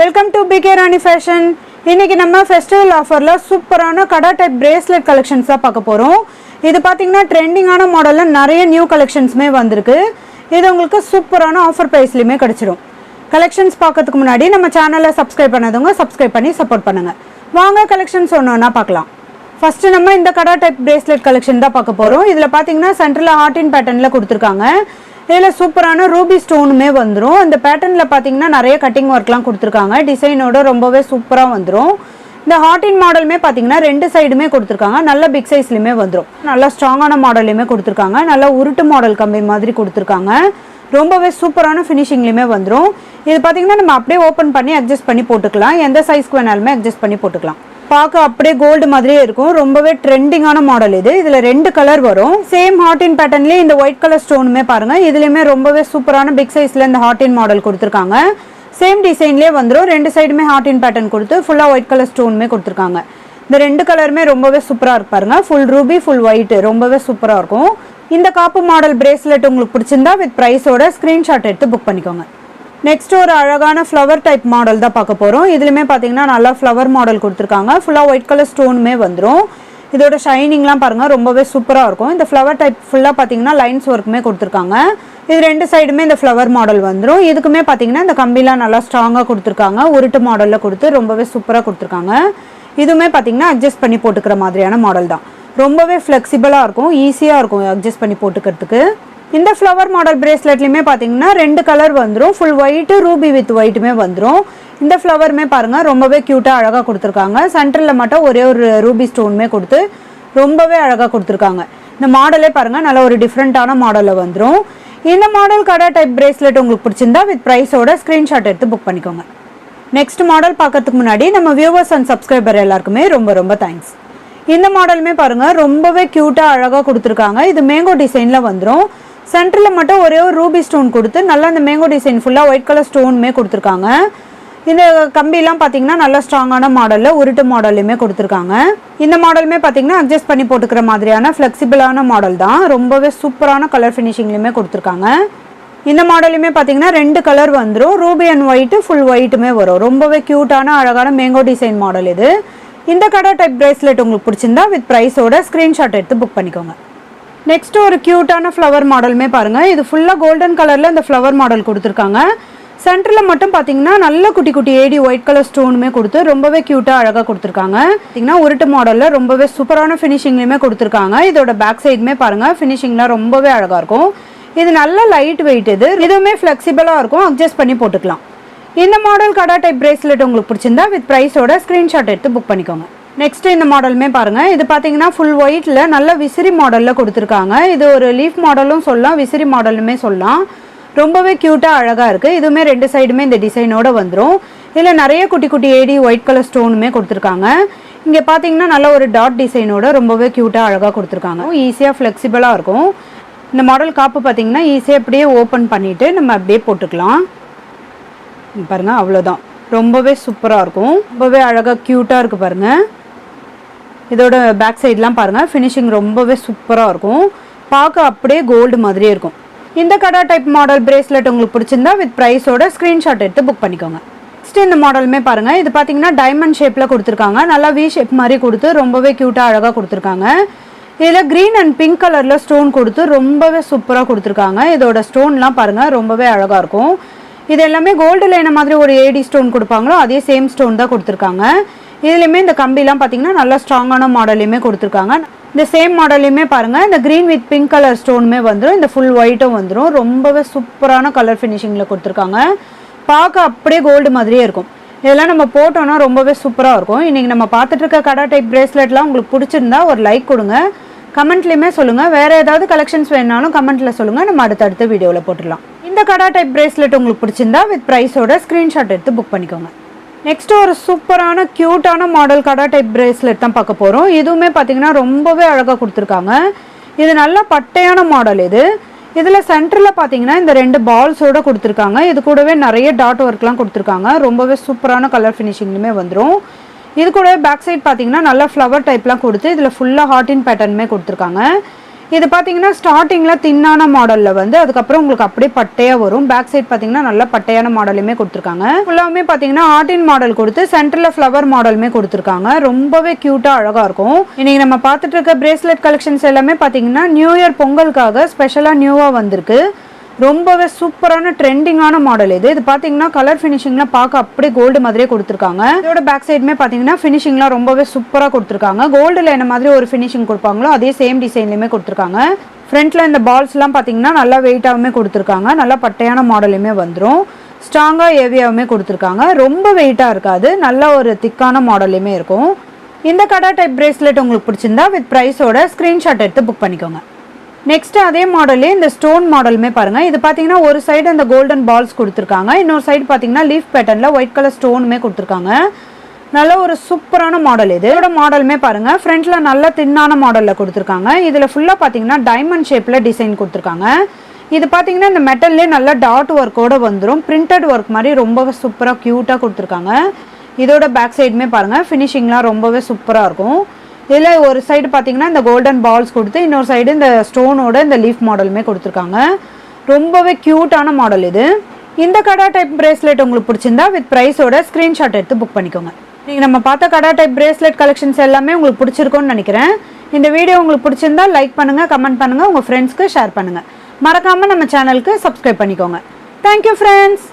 Welcome to PK Rani fashion. இன்னைக்கு நம்ம festival ஆஃபர்ல சூப்பரான கடா டைப் பிரேஸ்லெட் கலெக்ஷன்ஸ் தான் பார்க்க போறோம். இது பாத்தீங்கன்னா ட்ரெண்டிங்கான மாடல்ல நிறைய நியூ கலெக்ஷன்ஸ்மே வந்திருக்கு. இது உங்களுக்கு சூப்பரான ஆஃபர் பிரைஸ்லயுமே கிடைச்சிடும். கலெக்ஷன்ஸ் பார்க்கிறதுக்கு முன்னாடி நம்ம சேனலை சப்ஸ்கிரைப் பண்ணாதவங்க சப்ஸ்கிரைப் பண்ணி சப்போர்ட் பண்ணுங்க. வாங்க கலெக்ஷன்ஸ் ஒன்னொன்னா பார்க்கலாம். ஃபர்ஸ்ட் நம்ம இந்த கடா டைப் பிரேஸ்லெட் கலெக்ஷன் தான் பார்க்க போறோம். இதுல பாத்தீங்கன்னா சென்டர்ல ஹார்ட் இன் பேட்டர்ன்ல கொடுத்துருக்காங்க. இதில் சூப்பரான ரூபி ஸ்டோனுமே வந்துடும். இந்த பேட்டர்னில் பார்த்தீங்கன்னா நிறைய கட்டிங் ஒர்க்லாம் கொடுத்துருக்காங்க. டிசைனோட ரொம்பவே சூப்பராக வந்துடும். இந்த ஹார்டின் மாடலுமே பார்த்தீங்கன்னா ரெண்டு சைடுமே கொடுத்துருக்காங்க. நல்ல பிக் சைஸ்லையுமே வந்துடும். நல்ல ஸ்ட்ராங்கான மாடல்லையுமே கொடுத்துருக்காங்க. நல்ல உருட்டு மாடல் கம்பி மாதிரி கொடுத்துருக்காங்க. ரொம்பவே சூப்பரான ஃபினிஷிங்லையுமே வந்துடும். இது பார்த்தீங்கன்னா நம்ம அப்படியே ஓப்பன் பண்ணி அட்ஜஸ்ட் பண்ணி போட்டுக்கலாம். எந்த சைஸ்க்கு வேணாலுமே அட்ஜஸ்ட் பண்ணி போட்டுக்கலாம். பார்க்க அப்படியே கோல்டு மாதிரியே இருக்கும். ரொம்பவே ட்ரெண்டிங்கான மாடல் இது. இதுல ரெண்டு கலர் வரும். சேம் ஹார்டின் பேட்டர்ன்லயே இந்த ஒயிட் கலர் ஸ்டோனுமே பாருங்க. இதுலயுமே ரொம்பவே சூப்பரான பிக் சைஸ்ல இந்த ஹார்டின் மாடல் கொடுத்துருக்காங்க. சேம் டிசைன்லயே வந்துடும். ரெண்டு சைடுமே ஹார்டின் பேட்டர்ன் கொடுத்து ஃபுல்லா ஒயிட் கலர் ஸ்டோனுமே கொடுத்துருக்காங்க. இந்த ரெண்டு கலருமே ரொம்பவே சூப்பரா இருக்கு பாருங்க. ஃபுல் ரூபி ஃபுல் ஒயிட் ரொம்பவே சூப்பரா இருக்கும். இந்த காப்பு மாடல் பிரேஸ்லெட் உங்களுக்கு பிடிச்சிருந்தா வித் பிரைஸோட ஸ்கிரீன்ஷாட் எடுத்து புக் பண்ணிக்கோங்க. நெக்ஸ்ட் ஒரு அழகான ஃப்ளவர் டைப் மாடல் தான் பார்க்க போகிறோம். இதுலையுமே பார்த்தீங்கன்னா நல்லா ஃப்ளவர் மாடல் கொடுத்துருக்காங்க. ஃபுல்லாக ஒயிட் கலர் ஸ்டோனுமே வந்துடும். இதோட ஷைனிங்லாம் பாருங்கள் ரொம்பவே சூப்பராக இருக்கும். இந்த ஃப்ளவர் டைப் ஃபுல்லாக பார்த்தீங்கன்னா லைன்ஸ் ஒர்க்குமே கொடுத்துருக்காங்க. இது ரெண்டு சைடுமே இந்த ஃப்ளவர் மாடல் வந்துடும். இதுக்குமே பார்த்தீங்கன்னா இந்த கம்பிலாம் நல்லா ஸ்ட்ராங்காக கொடுத்துருக்காங்க. உருட்டு மாடலில் கொடுத்து ரொம்பவே சூப்பராக கொடுத்துருக்காங்க. இதுவுமே பார்த்தீங்கன்னா அட்ஜஸ்ட் பண்ணி போட்டுக்கிற மாதிரியான மாடல் தான். ரொம்பவே ஃப்ளெக்சிபிளாக இருக்கும். ஈஸியாக இருக்கும் அட்ஜஸ்ட் பண்ணி போட்டுக்கிறதுக்கு. இந்த ஃப்ளவர் மாடல் பிரேஸ்லெட்லையுமே பார்த்தீங்கன்னா ரெண்டு கலர் வந்துடும். ஃபுல் ஒயிட்டு ரூபி வித் ஒயிட்டுமே வந்துடும். இந்த ஃப்ளவருமே பாருங்கள் ரொம்பவே க்யூட்டாக அழகாக கொடுத்துருக்காங்க. சென்டரில் மட்டும் ஒரே ஒரு ரூபி ஸ்டோனுமே கொடுத்து ரொம்பவே அழகாக கொடுத்துருக்காங்க. இந்த மாடலே பாருங்கள் நல்ல ஒரு டிஃப்ரெண்ட்டான மாடலில் வந்துடும். இந்த மாடல் கடா டைப் பிரேஸ்லெட் உங்களுக்கு பிடிச்சிருந்தா வித் ப்ரைஸோட ஸ்க்ரீன்ஷாட் எடுத்து புக் பண்ணிக்கோங்க. நெக்ஸ்ட் மாடல் பார்க்கறதுக்கு முன்னாடி நம்ம வியூவர்ஸ் அண்ட் சப்ஸ்கிரைபர் எல்லாருக்குமே ரொம்ப ரொம்ப தேங்க்ஸ். இந்த மாடலுமே பாருங்கள் ரொம்பவே க்யூட்டாக அழகாக கொடுத்துருக்காங்க. இது மேங்கோ டிசைனில் வந்துடும். சென்டரில் மட்டும் ஒரே ஒரு ரூபி ஸ்டோன் கொடுத்து நல்லா இந்த மேங்கோ டிசைன் ஃபுல்லாக ஒயிட் கலர் ஸ்டோனுமே கொடுத்துருக்காங்க. இந்த கம்பிலாம் பார்த்தீங்கன்னா நல்லா ஸ்ட்ராங்கான மாடலில் உருட்டு மாடல்லையுமே கொடுத்துருக்காங்க. இந்த மாடலுமே பார்த்தீங்கன்னா அட்ஜஸ்ட் பண்ணி போட்டுக்கிற மாதிரியான ஃப்ளெக்சிபிளான மாடல் தான். ரொம்பவே சூப்பரான கலர் ஃபினிஷிங்லையுமே கொடுத்துருக்காங்க. இந்த மாடலுமே பார்த்தீங்கன்னா ரெண்டு கலர் வந்துடும். ரூபி அண்ட் ஒயிட்டு ஃபுல் ஒயிட்டுமே வரும். ரொம்பவே க்யூட்டான அழகான மேங்கோ டிசைன் மாடல் இது. இந்த கடா டைப் பிரேஸ்லெட் உங்களுக்கு பிடிச்சிருந்தா வித் ப்ரைஸோட ஸ்க்ரீன்ஷாட் எடுத்து புக் பண்ணிக்கோங்க. நெக்ஸ்ட் ஒரு க்யூட்டான ஃப்ளவர் மாடலுமே பாருங்க. இது ஃபுல்லாக கோல்டன் கலர்ல இந்த ஃப்ளவர் மாடல் கொடுத்துருக்காங்க. சென்டரில் மட்டும் பார்த்தீங்கன்னா நல்ல குட்டி குட்டி ஏடி ஒயிட் கலர் ஸ்டோனுமே கொடுத்து ரொம்பவே க்யூட்டாக அழகாக கொடுத்துருக்காங்க. பார்த்தீங்கன்னா உருட்டு மாடலில் ரொம்பவே சூப்பரான ஃபினிஷிங்லையுமே கொடுத்துருக்காங்க. இதோட பேக் சைடுமே பாருங்க ஃபினிஷிங்லாம் ரொம்பவே அழகாக இருக்கும். இது நல்ல லைட் வெயிட். இதுவுமே ஃப்ளெக்சிபிளாக இருக்கும். அட்ஜஸ்ட் பண்ணி போட்டுக்கலாம். இந்த மாடல் கடா டைப் பிரேஸ்லெட் உங்களுக்கு பிடிச்சிருந்தா வித் ப்ரைஸோட ஸ்க்ரீன்ஷாட் எடுத்து புக் பண்ணிக்கோங்க. நெக்ஸ்ட் இந்த மாடலுமே பாருங்க. இது பார்த்தீங்கன்னா ஃபுல் ஒயிட்ல நல்ல விசிறி மாடல்ல கொடுத்துருக்காங்க. இது ஒரு லீஃப் மாடலும் சொல்லலாம், விசிறி மாடலுமே சொல்லலாம். ரொம்பவே க்யூட்டா அழகா இருக்கு. இதுவுமே ரெண்டு சைடுமே இந்த டிசைனோட வந்துடும். இதில் நிறைய குட்டி குட்டி ஏடி ஒயிட் கலர் ஸ்டோனுமே கொடுத்துருக்காங்க. இங்கே பார்த்தீங்கன்னா நல்ல ஒரு டாட் டிசைனோட ரொம்பவே க்யூட்டா அழகாக கொடுத்துருக்காங்க. ஈஸியாக ஃப்ளெக்சிபிளாக இருக்கும். இந்த மாடல் காப்பு பார்த்தீங்கன்னா ஈஸியாக அப்படியே ஓப்பன் பண்ணிட்டு நம்ம அப்படியே போட்டுக்கலாம். பாருங்க அவ்வளோதான். ரொம்பவே சூப்பராக இருக்கும். ரொம்பவே அழகாக க்யூட்டாக இருக்குது பாருங்க. இதோட பேக் சைட்லாம் பாருங்கள் ஃபினிஷிங் ரொம்பவே சூப்பராக இருக்கும். பார்க்க அப்படியே கோல்டு மாதிரியே இருக்கும். இந்த கடா டைப் மாடல் பிரேஸ்லெட் உங்களுக்கு பிடிச்சிருந்தா வித் ப்ரைஸோட ஸ்க்ரீன்ஷாட் எடுத்து புக் பண்ணிக்கோங்க. நெக்ஸ்ட் இந்த மாடலுமே பாருங்கள். இது பார்த்தீங்கன்னா டைமண்ட் ஷேப்பில் கொடுத்துருக்காங்க. நல்லா வி ஷேப் மாதிரி கொடுத்து ரொம்பவே க்யூட்டாக அழகாக கொடுத்துருக்காங்க. இதில் க்ரீன் அண்ட் பிங்க் கலரில் ஸ்டோன் கொடுத்து ரொம்பவே சூப்பராக கொடுத்துருக்காங்க. இதோட ஸ்டோன்லாம் பாருங்கள் ரொம்பவே அழகாக இருக்கும். இது எல்லாமே கோல்டு லைன மாதிரி ஒரு ஏடி ஸ்டோன் கொடுப்பாங்களோ அதே சேம் ஸ்டோன் தான் கொடுத்துருக்காங்க. இதுலையுமே இந்த கம்பிலாம் பார்த்தீங்கன்னா நல்லா ஸ்ட்ராங்கான மாடலையுமே கொடுத்துருக்காங்க. இந்த சேம் மாடலையுமே பாருங்கள் இந்த க்ரீன் வித் பிங்க் கலர் ஸ்டோனுமே வந்துடும். இந்த ஃபுல் ஒயிட்டும் வந்துடும். ரொம்பவே சூப்பரான கலர் ஃபினிஷிங்கில் கொடுத்துருக்காங்க. பார்க்க அப்படியே கோல்டு மாதிரியே இருக்கும். இதெல்லாம் நம்ம போட்டோன்னா ரொம்பவே சூப்பராக இருக்கும். இன்றைக்கி நம்ம பார்த்துட்டு இருக்க கடா டைப் பிரேஸ்லெட்லாம் உங்களுக்கு பிடிச்சிருந்தா ஒரு லைக் கொடுங்க. கமெண்ட்லேயுமே சொல்லுங்கள். வேறு ஏதாவது கலெக்ஷன்ஸ் வேணாலும் கமெண்ட்டில் சொல்லுங்கள். நம்ம அடுத்தடுத்த வீடியோவில் போட்டுடலாம். இந்த கடா டைப் பிரேஸ்லெட் உங்களுக்கு பிடிச்சிருந்தா வித் ப்ரைஸோட ஸ்க்ரீன்ஷாட் எடுத்து புக் பண்ணிக்கோங்க. நெக்ஸ்ட் ஒரு சூப்பரான க்யூட்டான மாடல் கடா டைப் பிரேஸ்லெட் தான் பார்க்க போகிறோம். இதுவுமே பார்த்தீங்கன்னா ரொம்பவே அழகாக கொடுத்துருக்காங்க. இது நல்ல பட்டையான மாடல். இதில் சென்டரில் பார்த்தீங்கன்னா இந்த ரெண்டு பால்ஸோடு கொடுத்துருக்காங்க. இது கூடவே நிறைய டாட் ஒர்க்லாம் கொடுத்துருக்காங்க. ரொம்பவே சூப்பரான கலர் ஃபினிஷிங்லுமே வந்துடும். இது கூடவே பேக் சைட் பார்த்தீங்கன்னா நல்லா ஃப்ளவர் டைப்லாம் கொடுத்து இதில் ஃபுல்லாக ஹார்ட் இன் பேட்டர்னுமே கொடுத்துருக்காங்க. இது பார்த்தீங்கன்னா ஸ்டார்டிங்கில் தின்னான மாடலில் வந்து அதுக்கப்புறம் உங்களுக்கு அப்படியே பட்டையாக வரும். பேக் சைட் பார்த்தீங்கன்னா நல்லா பட்டையான மாடலுமே கொடுத்துருக்காங்க. ஃபுல்லாமே பார்த்தீங்கன்னா ஆர்டின் மாடல் கொடுத்து சென்டரில் ஃப்ளவர் மாடலுமே கொடுத்துருக்காங்க. ரொம்பவே க்யூட்டாக அழகாக இருக்கும். இன்றைக்கி நம்ம பார்த்துட்டு இருக்க பிரேஸ்லெட் கலெக்ஷன்ஸ் எல்லாமே பார்த்தீங்கன்னா நியூ இயர் பொங்கலுக்காக ஸ்பெஷலாக நியூவாக வந்திருக்கு. ரொம்பவே சூப்பரான ட்ரெண்டிங்கான மாடல் இது. இது பார்த்தீங்கன்னா கலர் ஃபினிஷிங்லாம் பார்க்க அப்படியே கோல்டு மாதிரியே கொடுத்துருக்காங்க. இதோட பேக் சைடுமே பார்த்தீங்கன்னா ஃபினிஷிங்லாம் ரொம்பவே சூப்பராக கொடுத்துருக்காங்க. கோல்டில் என்ன மாதிரி ஒரு ஃபினிஷிங் கொடுப்பாங்களோ அதே சேம் டிசைன்லையுமே கொடுத்துருக்காங்க. ஃப்ரண்ட்டில் இந்த பால்ஸ்லாம் பார்த்தீங்கன்னா நல்லா வெயிட்டாகவுமே கொடுத்துருக்காங்க. நல்லா பட்டையான மாடலுமே வந்துடும். ஸ்ட்ராங்காக ஹெவியாகவுமே கொடுத்துருக்காங்க. ரொம்ப வெயிட்டாக இருக்காது. நல்ல ஒரு திக்கான மாடலுமே இருக்கும். இந்த கடா டைப் பிரேஸ்லெட் உங்களுக்கு பிடிச்சிருந்தா வித் ப்ரைஸோட ஸ்க்ரீன்ஷாட் எடுத்து புக் பண்ணிக்கோங்க. நெக்ஸ்ட் அதே மாடலே இந்த ஸ்டோன் மாடலுமே பாருங்க. இது பார்த்தீங்கன்னா ஒரு சைடு அந்த கோல்டன் பால்ஸ் கொடுத்துருக்காங்க. இன்னொரு சைடு பார்த்தீங்கன்னா லீஃப் பேட்டர்னில் ஒயிட் கலர் ஸ்டோனுமே கொடுத்துருக்காங்க. நல்ல ஒரு சூப்பரான மாடல் இது. இதோட மாடலுமே பாருங்க. ஃப்ரண்ட்ல நல்ல தின்னான மாடலில் கொடுத்துருக்காங்க. இதில் ஃபுல்லாக பார்த்தீங்கன்னா டைமண்ட் ஷேப்பில் டிசைன் கொடுத்துருக்காங்க. இது பார்த்தீங்கன்னா இந்த மெட்டல்லே நல்ல டாட் ஒர்க்கோட வந்துடும். பிரிண்டட் ஒர்க் மாதிரி ரொம்பவே சூப்பராக க்யூட்டாக கொடுத்துருக்காங்க. இதோட பேக் சைடுமே பாருங்க. ஃபினிஷிங்லாம் ரொம்பவே சூப்பராக இருக்கும். இதில் ஒரு சைடு பார்த்தீங்கன்னா இந்த கோல்டன் பால்ஸ் கொடுத்து இன்னொரு சைடு இந்த ஸ்டோனோட இந்த லீஃப் மாடலுமே கொடுத்துருக்காங்க. ரொம்பவே க்யூட்டான மாடல் இது. இந்த கடா டைப் பிரேஸ்லெட் உங்களுக்கு பிடிச்சிருந்தா வித் ப்ரைஸோட ஸ்க்ரீன்ஷாட் எடுத்து புக் பண்ணிக்கோங்க. நீங்கள் நம்ம பார்த்த கடா டைப் பிரேஸ்லெட் கலெக்ஷன்ஸ் எல்லாமே உங்களுக்கு பிடிச்சிருக்கும்னு நினைக்கிறேன். இந்த வீடியோ உங்களுக்கு பிடிச்சிருந்தா லைக் பண்ணுங்கள், கமெண்ட் பண்ணுங்கள், உங்கள் ஃப்ரெண்ட்ஸ்க்கு ஷேர் பண்ணுங்கள். மறக்காமல் நம்ம சேனலுக்கு சப்ஸ்கிரைப் பண்ணிக்கோங்க. Thank you friends.